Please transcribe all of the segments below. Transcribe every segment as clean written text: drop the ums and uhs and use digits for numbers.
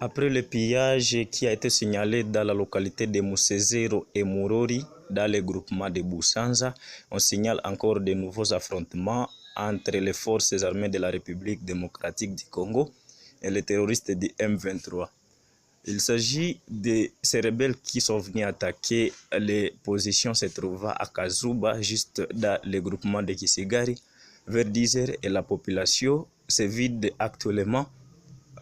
Après le pillage qui a été signalé dans la localité de Musezero et Murori, dans le groupement de Busanza, on signale encore de nouveaux affrontements entre les forces armées de la République démocratique du Congo et les terroristes du M23. Il s'agit de ces rebelles qui sont venus attaquer les positions se trouvant à Kazuba, juste dans le groupement de Kisigari, vers 10 heures, et la population se vide actuellement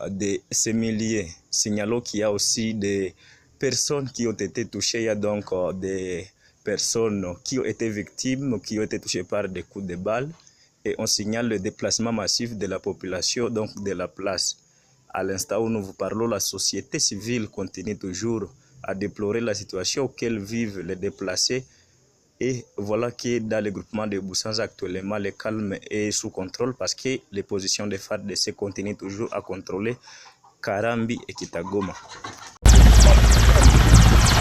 de ces milliers. Signalons qu'il y a aussi des personnes qui ont été touchées. Il y a donc des personnes qui ont été victimes, qui ont été touchées par des coups de balles. Et on signale le déplacement massif de la population, donc de la place. À l'instant où nous vous parlons, la société civile continue toujours à déplorer la situation auquel vivent les déplacés. Et voilà que dans le groupement de Busanza actuellement, le calme est sous contrôle parce que les positions des FARDC continuent toujours à contrôler Karambi et Kitagoma.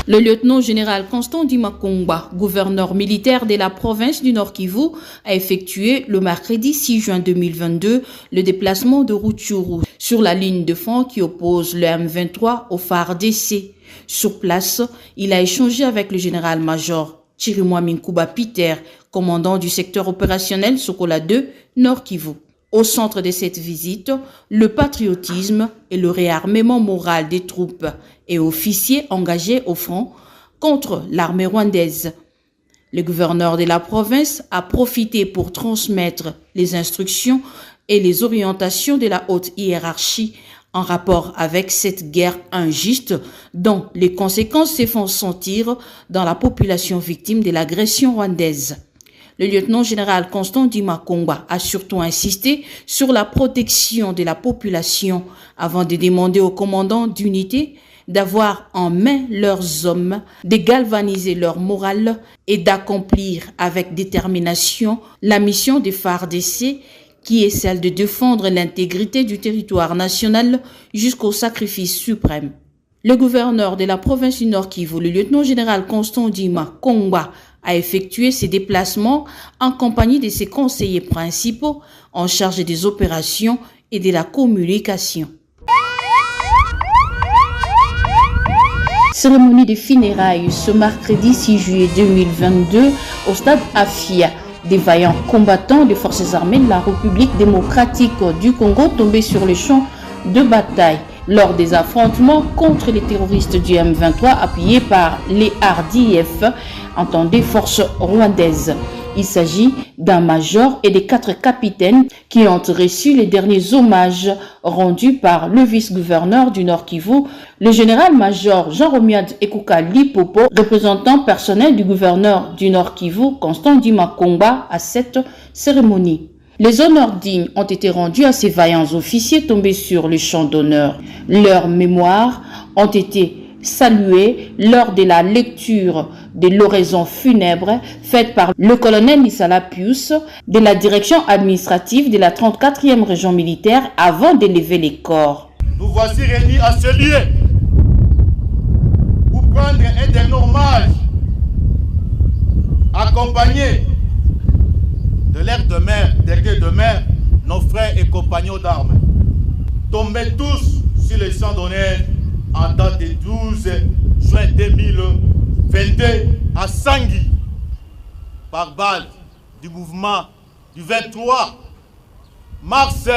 Le lieutenant-général Constant Dimakongba, gouverneur militaire de la province du Nord Kivu, a effectué le mercredi 6 juin 2022 le déplacement de Rutshuru sur la ligne de front qui oppose le M23 au FARDC. Sur place, il a échangé avec le général-major Chirimwa Minkuba Peter, commandant du secteur opérationnel Sokola 2, Nord Kivu. Au centre de cette visite, le patriotisme et le réarmement moral des troupes et officiers engagés au front contre l'armée rwandaise. Le gouverneur de la province a profité pour transmettre les instructions et les orientations de la haute hiérarchie en rapport avec cette guerre injuste dont les conséquences se font sentir dans la population victime de l'agression rwandaise. Le lieutenant-général Constant Dimakongba a surtout insisté sur la protection de la population avant de demander aux commandants d'unité d'avoir en main leurs hommes, de galvaniser leur morale et d'accomplir avec détermination la mission des FARDC qui est celle de défendre l'intégrité du territoire national jusqu'au sacrifice suprême. Le gouverneur de la province du Nord Kivu, le lieutenant-général Constant Dimakongba, a effectué ses déplacements en compagnie de ses conseillers principaux en charge des opérations et de la communication. Cérémonie de funérailles ce mercredi 6 juillet 2022 au stade Afia. Des vaillants combattants des forces armées de la République démocratique du Congo tombés sur le champ de bataille lors des affrontements contre les terroristes du M23 appuyés par les RDF, entendez forces rwandaises. Il s'agit d'un major et des 4 capitaines qui ont reçu les derniers hommages rendus par le vice-gouverneur du Nord Kivu, le général-major Jean-Romuald Ekuka Lipopo, représentant personnel du gouverneur du Nord Kivu, Constant Dimakongba, à cette cérémonie. Les honneurs dignes ont été rendus à ces vaillants officiers tombés sur le champ d'honneur. Leurs mémoires ont été salués lors de la lecture de l'oraison funèbre faite par le colonel Nisala Pius de la direction administrative de la 34e région militaire avant d'élever les corps. Nous voici réunis à ce lieu pour prendre un dernier hommage accompagné de l'air de mer, des gueux de mer, nos frères et compagnons d'armes, tombés tous sur les champs d'honneur en date du 12 juin 2022 à Sangui, par balle du mouvement du 23 mars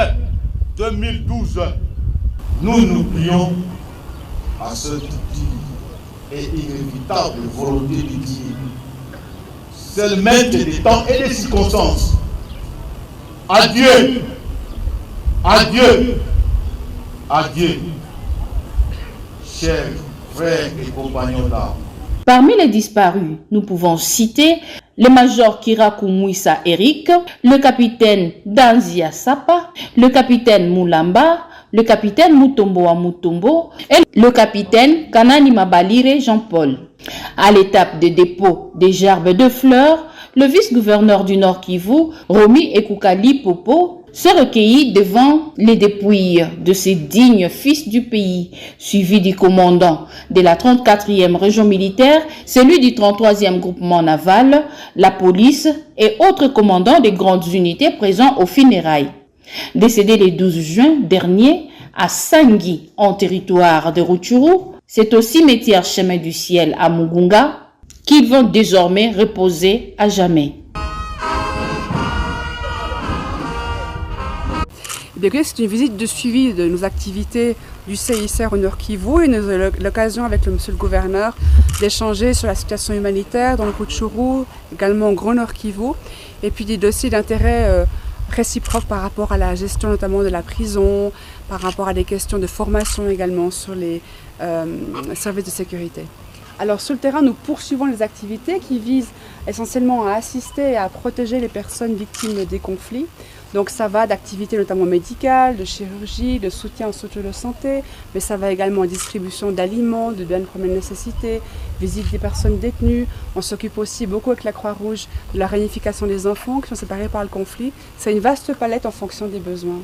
2012. Nous prions à ce petit et inévitable volonté de Dieu, seul maître des temps et des circonstances. Adieu, adieu, adieu, chers frères et compagnons d'armes. Parmi les disparus, nous pouvons citer le major Kirakou Mouissa Eric, le capitaine Danzia Sapa, le capitaine Moulamba, le capitaine Mutombo à Mutombo et le capitaine Kanani Mabalire Jean-Paul. À l'étape de dépôt des gerbes de fleurs, le vice-gouverneur du Nord Kivu, Romi Ekuka Lipopo, s'est recueilli devant les dépouilles de ces dignes fils du pays, suivi du commandant de la 34e région militaire, celui du 33e groupement naval, la police et autres commandants des grandes unités présents aux funérailles. Décédé le 12 juin dernier à Sangui, en territoire de Rutshuru. C'est aussi métier chemin du ciel à Mugunga qu'ils vont désormais reposer à jamais. C'est une visite de suivi de nos activités du CICR au Nord Kivu et nous avons l'occasion avec monsieur le gouverneur d'échanger sur la situation humanitaire dans le Rutshuru, également au Grand Nord Kivu, et puis des dossiers d'intérêt réciproques par rapport à la gestion notamment de la prison, par rapport à des questions de formation également sur les services de sécurité. Alors sur le terrain, nous poursuivons les activités qui visent essentiellement à assister et à protéger les personnes victimes des conflits. Donc ça va d'activités notamment médicales, de chirurgie, de soutien aux structures de santé, mais ça va également en distribution d'aliments, de biens de première nécessité, visite des personnes détenues. On s'occupe aussi beaucoup avec la Croix-Rouge de la réunification des enfants qui sont séparés par le conflit. C'est une vaste palette en fonction des besoins.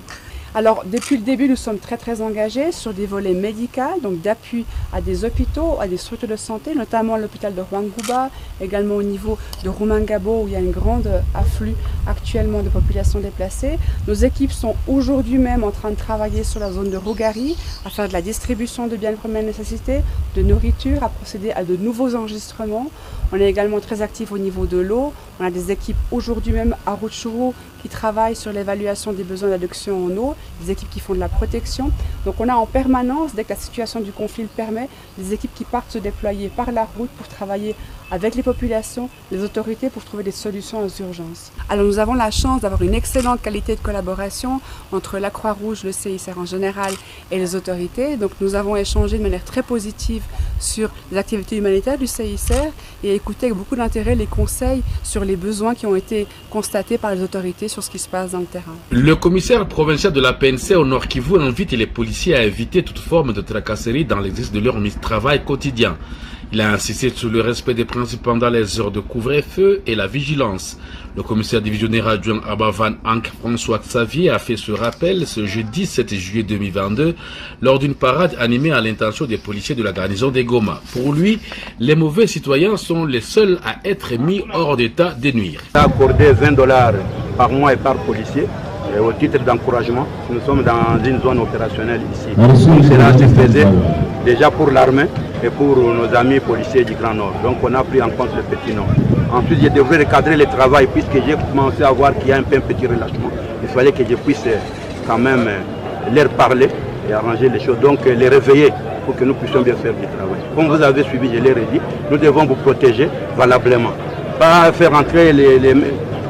Alors depuis le début, nous sommes très engagés sur des volets médicaux, donc d'appui à des hôpitaux, à des structures de santé, notamment l'hôpital de Rwanguba, également au niveau de Rumangabo où il y a un grand afflux actuellement de populations déplacées. Nos équipes sont aujourd'hui même en train de travailler sur la zone de Rugari, à faire de la distribution de biens de première nécessité, de nourriture, à procéder à de nouveaux enregistrements. On est également très actifs au niveau de l'eau. On a des équipes aujourd'hui même à Rutshuru qui travaillent sur l'évaluation des besoins d'adduction en eau, des équipes qui font de la protection. Donc on a en permanence, dès que la situation du conflit le permet, des équipes qui partent se déployer par la route pour travailler avec les populations, les autorités pour trouver des solutions aux urgences. Alors nous avons la chance d'avoir une excellente qualité de collaboration entre la Croix-Rouge, le CICR en général et les autorités. Donc nous avons échangé de manière très positive sur les activités humanitaires du CICR et écouté avec beaucoup d'intérêt les conseils sur les besoins qui ont été constatés par les autorités sur ce qui se passe dans le terrain. Le commissaire provincial de la PNC au Nord Kivu invite les policiers à éviter toute forme de tracasserie dans l'exercice de leur travail quotidien. Il a insisté sur le respect des principes pendant les heures de couvre-feu et la vigilance. Le commissaire divisionnaire adjoint Abavan Ank François Xavier a fait ce rappel ce jeudi 7 juillet 2022 lors d'une parade animée à l'intention des policiers de la garnison des Goma. Pour lui, les mauvais citoyens sont les seuls à être mis hors d'état de nuire. Accordé $20 par mois et par policier au titre d'encouragement. Nous sommes dans une zone opérationnelle ici. Donc cela se faisait déjà pour l'armée et pour nos amis policiers du Grand Nord. Donc on a pris en compte le petit Nord. Ensuite, je devrais recadrer le travail puisque j'ai commencé à voir qu'il y a un petit relâchement. Il fallait que je puisse quand même leur parler et arranger les choses. Donc les réveiller pour que nous puissions bien faire du travail. Comme vous avez suivi, je l'ai redit, nous devons vous protéger valablement. Pas faire entrer les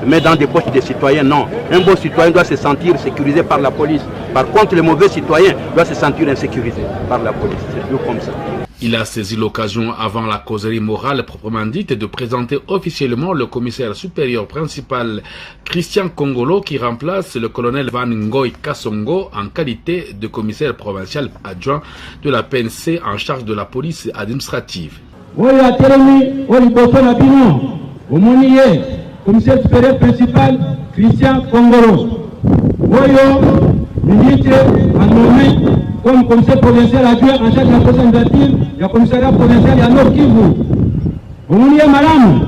mais dans des poches des citoyens, non. Un bon citoyen doit se sentir sécurisé par la police. Par contre, le mauvais citoyen doit se sentir insécurisé par la police. C'est toujours comme ça. Il a saisi l'occasion avant la causerie morale proprement dite de présenter officiellement le commissaire supérieur principal Christian Kongolo qui remplace le colonel Van Ngoy Kassongo en qualité de commissaire provincial adjoint de la PNC en charge de la police administrative. Commissaire supérieur principal, Christian Kongolo. Voyons, ministre en nommé comme commissaire provincial adjoint en charge de la police administrative, le commissariat provincial à Nord Kivu. Vous m'oubliez, madame?